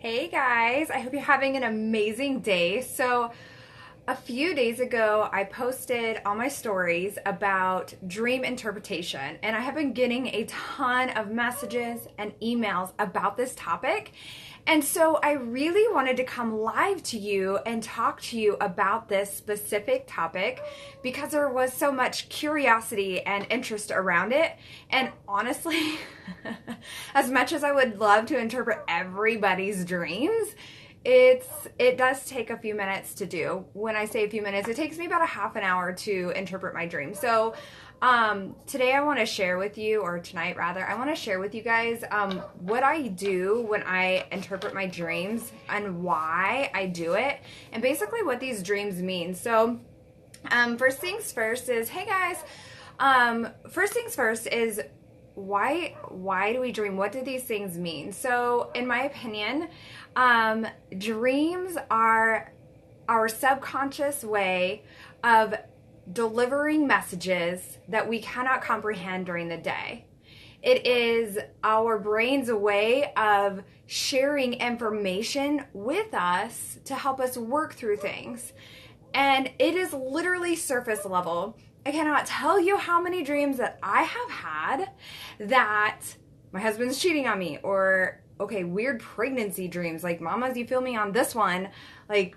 Hey guys, I hope you're having an amazing day. So, a few days ago, I posted on my stories about dream interpretation, and I have been getting a ton of messages and emails about this topic. And so, I really wanted to come live to you and talk to you about this specific topic because there was so much curiosity and interest around it. And honestly, as much as I would love to interpret everybody's dreams, it does take a few minutes to do. When I say a few minutes, it takes me about a half an hour to interpret my dream. So today I want to share with you, or tonight rather, I want to share with you guys what I do when I interpret my dreams and why I do it, and basically what these dreams mean. So first things first is, hey guys, first things first is why do we dream? What do these things mean? So in my opinion, dreams are our subconscious way of delivering messages that we cannot comprehend during the day. It is our brain's way of sharing information with us to help us work through things. And it is literally surface level. I cannot tell you how many dreams that I have had that my husband's cheating on me, or okay, weird pregnancy dreams, like mamas, you feel me on this one. Like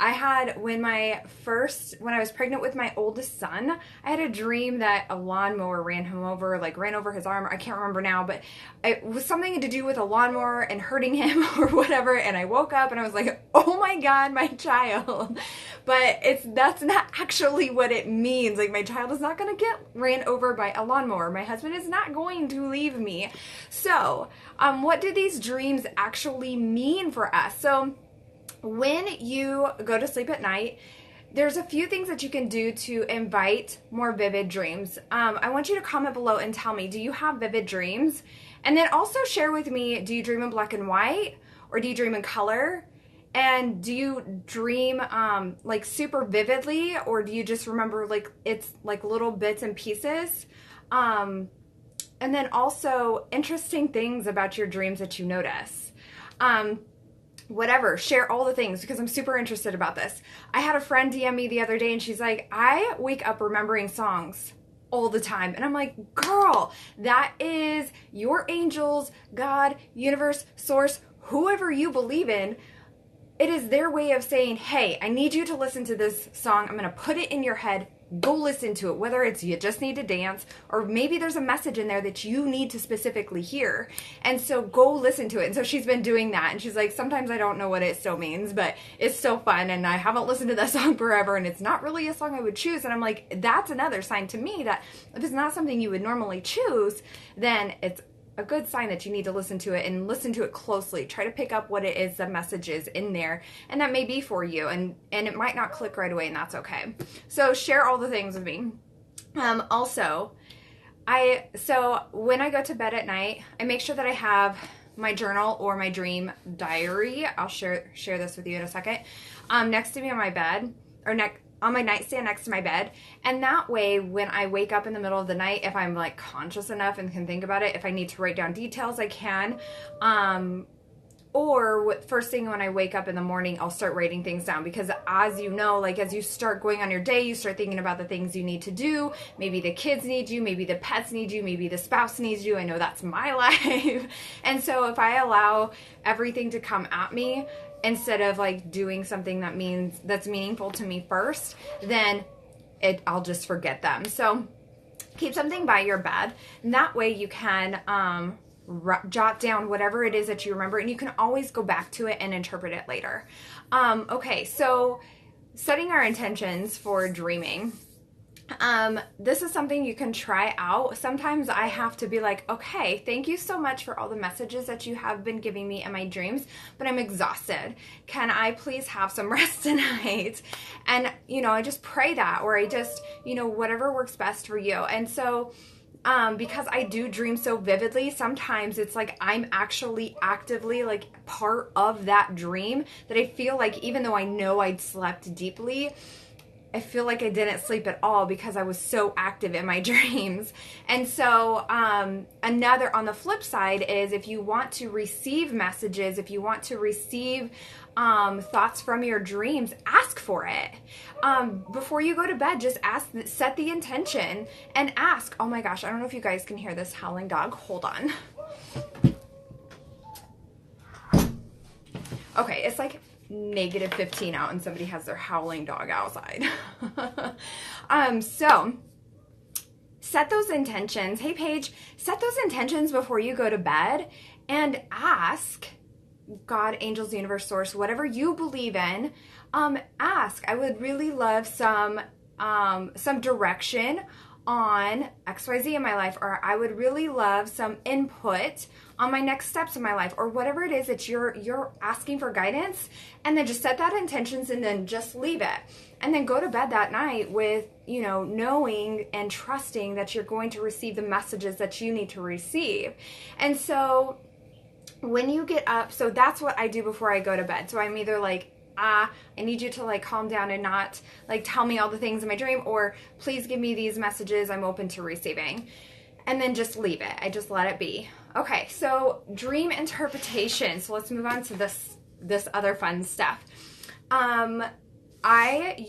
I had when I was pregnant with my oldest son, I had a dream that a lawnmower ran him over, like ran over his arm. I can't remember now, but it was something to do with a lawnmower and hurting him or whatever. And I woke up and I was like, oh my God, my child. But that's not actually what it means. Like my child is not going to get ran over by a lawnmower. My husband is not going to leave me. So, what do these dreams actually mean for us? So, when you go to sleep at night, there's a few things that you can do to invite more vivid dreams. I want you to comment below and tell me, do you have vivid dreams? And then also share with me, do you dream in black and white, or do you dream in color? And do you dream like super vividly, or do you just remember like it's like little bits and pieces? And then also interesting things about your dreams that you notice. Whatever, share all the things because I'm super interested about this. I had a friend DM me the other day and she's like, I wake up remembering songs all the time. And I'm like, girl, that is your angels, God, universe, source, whoever you believe in. It is their way of saying, hey, I need you to listen to this song. I'm going to put it in your head. Go listen to it, whether it's you just need to dance, or maybe there's a message in there that you need to specifically hear. And so go listen to it. And so she's been doing that. And she's like, sometimes I don't know what it still means, but it's so fun. And I haven't listened to that song forever. And it's not really a song I would choose. And I'm like, that's another sign to me that if it's not something you would normally choose, then it's a good sign that you need to listen to it and listen to it closely. Try to pick up what it is, the message is in there, and that may be for you, and it might not click right away, and that's okay. So share all the things with me. Also, so when I go to bed at night, I make sure that I have my journal or my dream diary. I'll share this with you in a second. Next to me on my bed, or on my nightstand next to my bed. And that way, when I wake up in the middle of the night, if I'm like conscious enough and can think about it, if I need to write down details, I can. Or first thing when I wake up in the morning, I'll start writing things down, because as you know, like as you start going on your day, you start thinking about the things you need to do. Maybe the kids need you, maybe the pets need you, maybe the spouse needs you. I know that's my life. And so if I allow everything to come at me, instead of like doing something that's meaningful to me first, then I'll just forget them. So keep something by your bed, and that way you can jot down whatever it is that you remember, and you can always go back to it and interpret it later. Okay, so setting our intentions for dreaming. This is something you can try out. Sometimes I have to be like, okay, thank you so much for all the messages that you have been giving me in my dreams, but I'm exhausted. Can I please have some rest tonight? And, I just pray that, or I just, whatever works best for you. And so, because I do dream so vividly, sometimes it's like I'm actually actively like part of that dream, that I feel like even though I know I'd slept deeply, I feel like I didn't sleep at all because I was so active in my dreams. And so another, on the flip side, is if you want to receive messages, if you want to receive thoughts from your dreams, ask for it. Before you go to bed, just ask, set the intention and ask. Oh my gosh, I don't know if you guys can hear this howling dog. Hold on. Okay, it's like -15 out and somebody has their howling dog outside. So set those intentions. Hey Paige, set those intentions before you go to bed and ask God, angels, universe, source, whatever you believe in. Ask. I would really love some direction on XYZ in my life, or I would really love some input on my next steps in my life, or whatever it is that you're asking for guidance. And then just set that intentions and then just leave it. And then go to bed that night with, you know, knowing and trusting that you're going to receive the messages that you need to receive. And so when you get up, so that's what I do before I go to bed. So I'm either like, I need you to like calm down and not like tell me all the things in my dream, or please give me these messages, I'm open to receiving. And then just leave it. I just let it be. Okay, so dream interpretation. So let's move on to this other fun stuff. I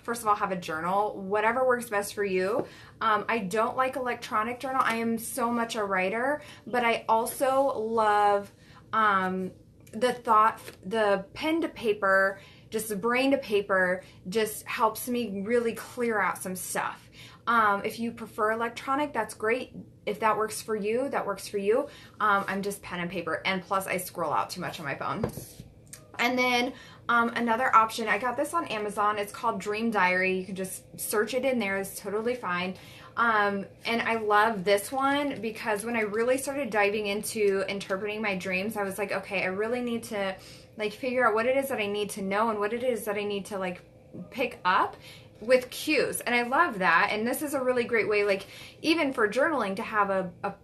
first of all have a journal, whatever works best for you. I don't like electronic journal. I am so much a writer, but I also love the pen to paper, just the brain to paper, just helps me really clear out some stuff. If you prefer electronic, that's great. If that works for you, that works for you. I'm just pen and paper, and plus I scroll out too much on my phone. And then another option, I got this on Amazon. It's called Dream Diary. You can just search it in there. It's totally fine. And I love this one because when I really started diving into interpreting my dreams, I was like, okay, I really need to like figure out what it is that I need to know and what it is that I need to like pick up with cues. And I love that. And this is a really great way, like even for journaling, to have a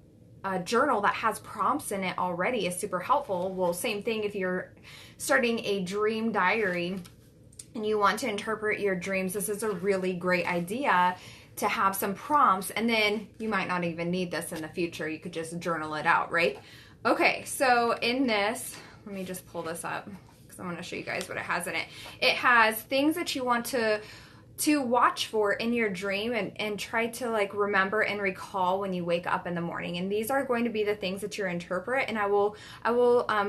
journal that has prompts in it already is super helpful. Well, same thing if you're starting a dream diary and you want to interpret your dreams, this is a really great idea to have some prompts, and then you might not even need this in the future. You could just journal it out, right? Okay, so in this, let me just pull this up because I want to show you guys what it has in it. It has things that you want to watch for in your dream and try to like remember and recall when you wake up in the morning. And these are going to be the things that you interpret, and I will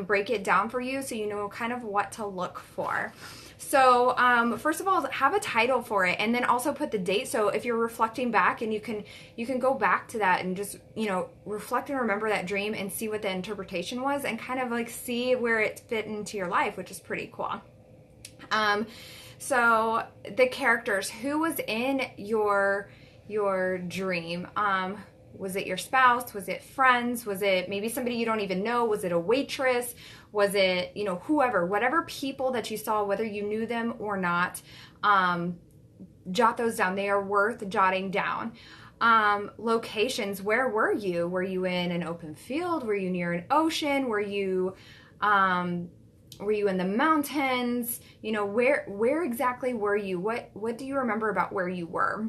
break it down for you so you know kind of what to look for. So first of all, have a title for it, and then also put the date. So if you're reflecting back, and you can go back to that and just, you know, reflect and remember that dream and see what the interpretation was and kind of like see where it fit into your life, which is pretty cool. So the characters, who was in your dream? Was it your spouse? Was it friends? Was it maybe somebody you don't even know? Was it a waitress? Was it, you know, whoever, whatever people that you saw, whether you knew them or not, jot those down. They are worth jotting down. Locations, where were you? Were you in an open field? Were you near an ocean? Were you in the mountains? You know, where exactly were you? What do you remember about where you were?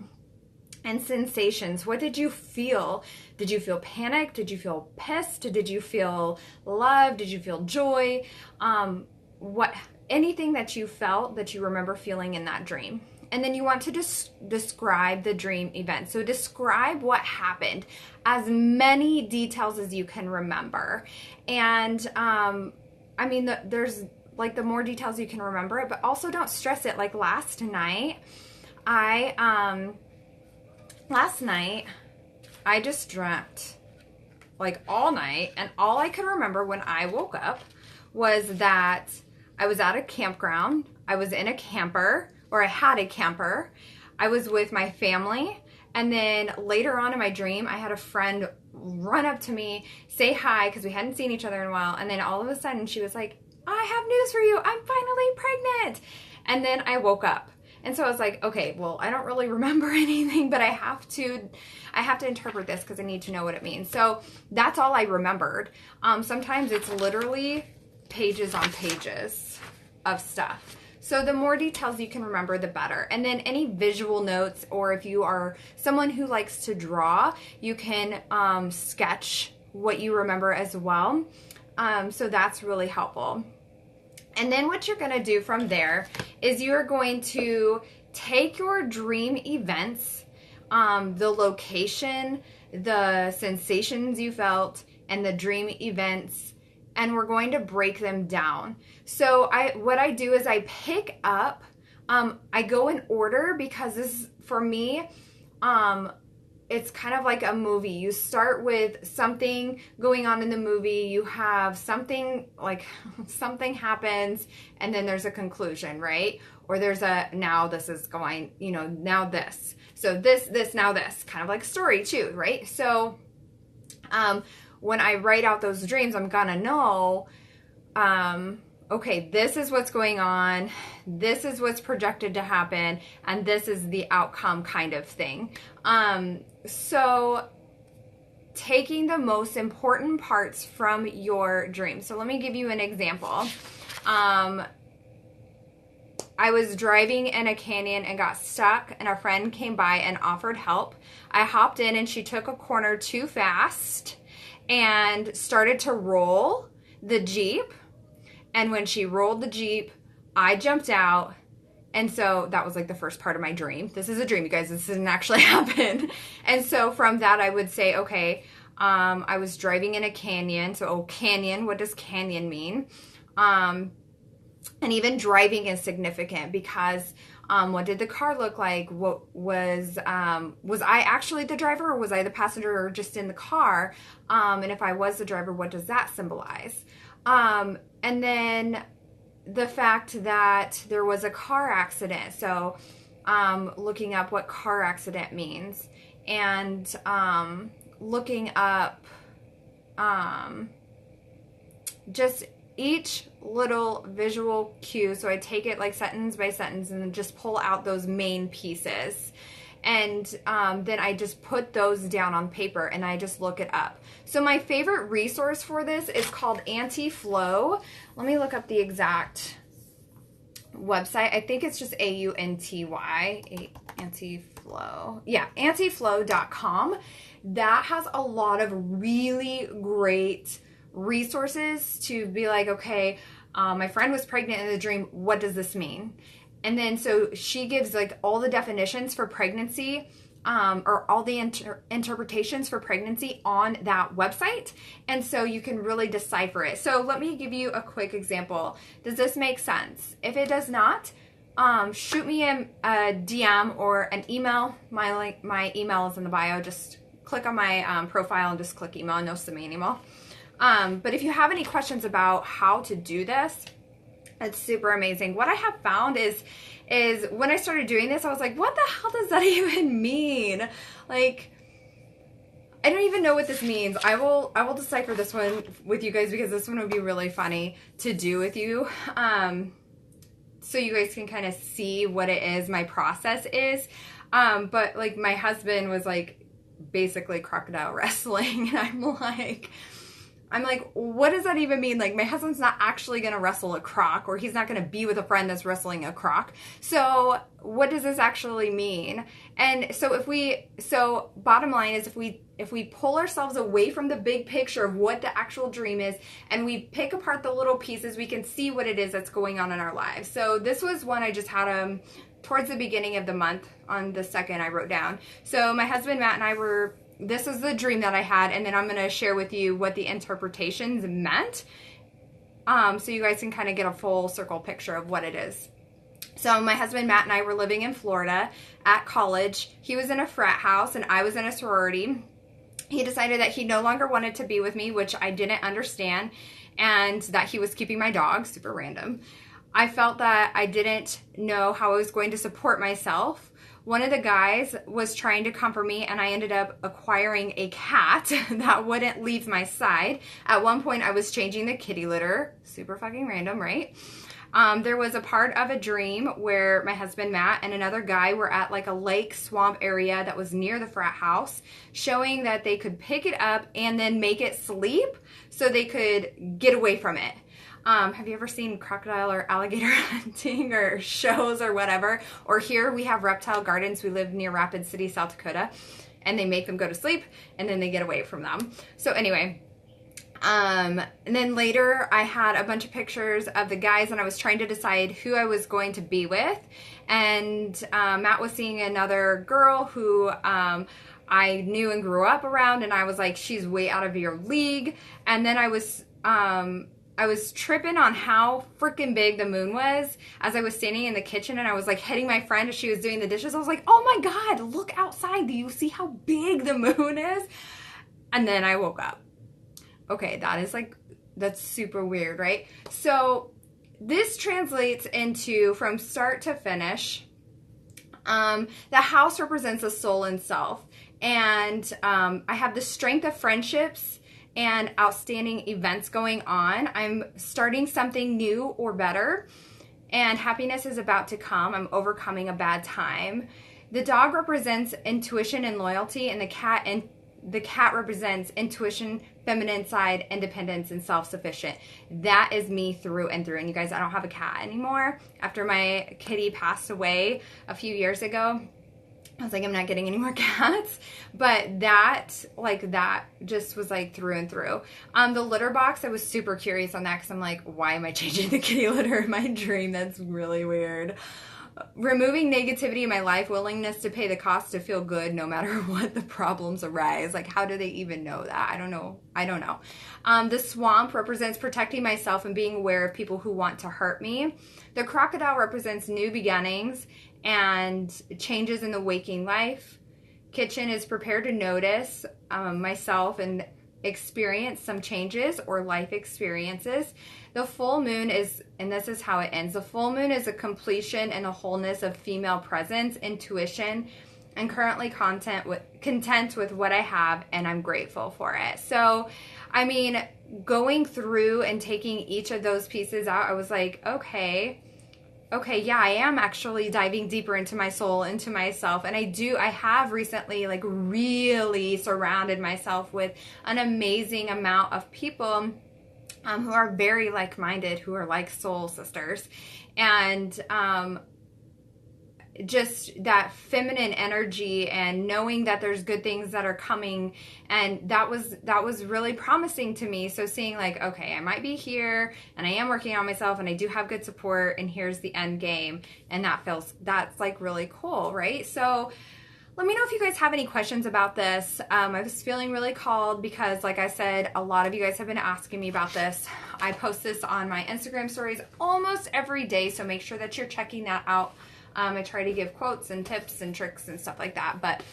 And sensations, what did you feel? Did you feel panic? Did you feel pissed? Did you feel love? Did you feel joy? Anything that you felt that you remember feeling in that dream. And then you want to describe the dream event. So describe what happened, as many details as you can remember. And I mean, there's like the more details you can remember it, but also don't stress it. Like last night, I just dreamt like all night, and all I could remember when I woke up was that I was at a campground. I was in a camper, or I had a camper. I was with my family, and then later on in my dream, I had a friend run up to me, say hi, because we hadn't seen each other in a while, and then all of a sudden she was like, I have news for you, I'm finally pregnant. And then I woke up. And so I was like, okay, well, I don't really remember anything, but I have to interpret this because I need to know what it means. So that's all I remembered. Sometimes it's literally pages on pages of stuff. So the more details you can remember, the better. And then any visual notes, or if you are someone who likes to draw, you can sketch what you remember as well. So that's really helpful. And then what you're going to do from there is you're going to take your dream events, the location, the sensations you felt, and the dream events, and we're going to break them down. So what I do is I pick up, I go in order, because this, for me, it's kind of like a movie. You start with something going on in the movie, you have something, like something happens, and then there's a conclusion, right? Or there's a, now this is going, you know, now this. So this, now this, kind of like story too, right? So when I write out those dreams, I'm gonna know, okay, this is what's going on, this is what's projected to happen, and this is the outcome, kind of thing. So taking the most important parts from your dream. So let me give you an example. I was driving in a canyon and got stuck, and a friend came by and offered help. I hopped in, and she took a corner too fast and started to roll the Jeep. And when she rolled the Jeep, I jumped out. And so that was like the first part of my dream. This is a dream, you guys. This didn't actually happen. And so from that, I would say, okay, I was driving in a canyon. So, canyon, what does canyon mean? And even driving is significant, because what did the car look like? What was I actually the driver, or was I the passenger, or just in the car? And if I was the driver, what does that symbolize? And then the fact that there was a car accident. So looking up what car accident means, and looking up just each little visual cue. So I take it like sentence by sentence and then just pull out those main pieces. And then I just put those down on paper and I just look it up. So my favorite resource for this is called Anti-Flow. Let me look up the exact website. I think it's just AUNTY, Anti-Flow. Yeah, antiflow.com. That has a lot of really great resources to be like, okay, my friend was pregnant in the dream. What does this mean? And then so she gives like all the definitions for pregnancy, or all the interpretations for pregnancy on that website. And so you can really decipher it. So let me give you a quick example. Does this make sense? If it does not, shoot me a DM or an email. My email is in the bio. Just click on my profile and just click email and you'll send me an email. But if you have any questions about how to do this, it's super amazing. What I have found is when I started doing this, I was like, what the hell does that even mean? Like, I don't even know what this means. I will decipher this one with you guys, because this one would be really funny to do with you. So you guys can kind of see what it is, my process is. But like my husband was like basically crocodile wrestling, and I'm like, what does that even mean? Like, my husband's not actually going to wrestle a croc, or he's not going to be with a friend that's wrestling a croc. So what does this actually mean? And so bottom line is, if we pull ourselves away from the big picture of what the actual dream is, and we pick apart the little pieces, we can see what it is that's going on in our lives. So this was one I just had towards the beginning of the month, on the 2nd I wrote down. So my husband, Matt, and I this is the dream that I had, and then I'm going to share with you what the interpretations meant, so you guys can kind of get a full circle picture of what it is. So my husband, Matt, and I were living in Florida at college. He was in a frat house, and I was in a sorority. He decided that he no longer wanted to be with me, which I didn't understand, and that he was keeping my dog. Super random. I felt that I didn't know how I was going to support myself. One of the guys was trying to comfort me, and I ended up acquiring a cat that wouldn't leave my side. At one point, I was changing the kitty litter. Super fucking random, right? There was a part of a dream where my husband, Matt, and another guy were at like a lake swamp area that was near the frat house, showing that they could pick it up and then make it sleep so they could get away from it. Have you ever seen crocodile or alligator hunting or shows or whatever? Or here we have reptile gardens. We live near Rapid City, South Dakota, and they make them go to sleep and then they get away from them. So anyway, and then later I had a bunch of pictures of the guys and I was trying to decide who I was going to be with. And Matt was seeing another girl who I knew and grew up around, and I was like, she's way out of your league. And then I was tripping on how freaking big the moon was as I was standing in the kitchen, and I was like hitting my friend as she was doing the dishes. I was like, oh my God, look outside. Do you see how big the moon is? And then I woke up. Okay, that's super weird, right? So this translates into from start to finish. The house represents the soul and self. And I have the strength of friendships and outstanding events going on. I'm starting something new or better, and happiness is about to come. I'm overcoming a bad time. The dog represents intuition and loyalty, and the cat represents intuition, feminine side, independence, and self-sufficient. That is me through and through. And you guys, I don't have a cat anymore. After my kitty passed away a few years ago, I was like, I'm not getting any more cats. But that just was like through and through. The litter box, I was super curious on that because I'm like, why am I changing the kitty litter in my dream? That's really weird. Removing negativity in my life, willingness to pay the cost to feel good no matter what the problems arise. Like, how do they even know that? I don't know. The swamp represents protecting myself and being aware of people who want to hurt me. The crocodile represents new beginnings and changes in the waking life. Kitchen is prepared to notice myself and experience some changes or life experiences. The full moon is, and this is how it ends, the full moon is a completion and a wholeness of female presence, intuition, and currently content content with what I have, and I'm grateful for it. So, I mean, going through and taking each of those pieces out, I was like, okay, yeah, I am actually diving deeper into my soul, into myself. And I have recently like really surrounded myself with an amazing amount of people who are very like-minded, who are like soul sisters. And just that feminine energy and knowing that there's good things that are coming, and that was really promising to me. So seeing like, okay, I might be here and I am working on myself and I do have good support, and here's the end game, and that's like really cool, right? So let me know if you guys have any questions about this. I was feeling really called because, like I said, a lot of you guys have been asking me about this. I post this on my Instagram stories almost every day, so make sure that you're checking that out. I try to give quotes and tips and tricks and stuff like that. But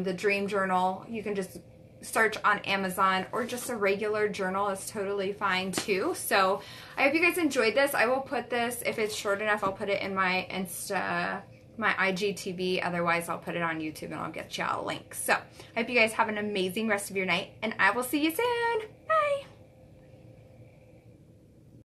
the dream journal, you can just search on Amazon, or just a regular journal is totally fine too. So I hope you guys enjoyed this. I will put this, if it's short enough, I'll put it in my my IGTV. Otherwise, I'll put it on YouTube and I'll get y'all a link. So I hope you guys have an amazing rest of your night, and I will see you soon.